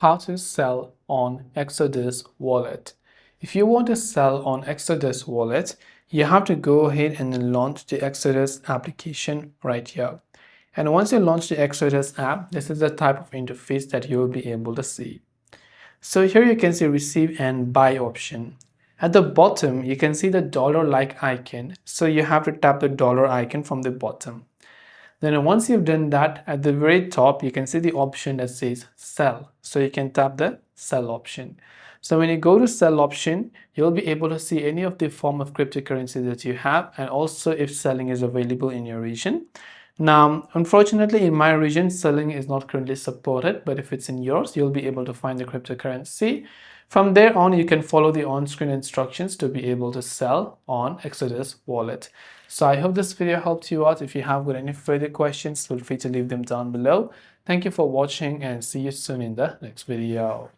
how to sell on Exodus wallet. If you want to sell on Exodus wallet, you have to go ahead and launch the Exodus application right here. And once you launch the Exodus app, this is the type of interface that you will be able to see. So here you can see receive and buy option. At the bottom, you can see the dollar-like icon. So you have to tap the dollar icon from the bottom. Then once you've done that, at the very top, you can see the option that says sell. So you can tap the sell option. So when you go to sell option, you'll be able to see any of the form of cryptocurrency that you have, and also if selling is available in your region. Now, unfortunately, in my region, selling is not currently supported, but if it's in yours, you'll be able to find the cryptocurrency. From there on, you can follow the on-screen instructions to be able to sell on Exodus wallet. So I hope this video helped you out. If you have got any further questions, feel free to leave them down below. Thank you for watching and see you soon in the next video.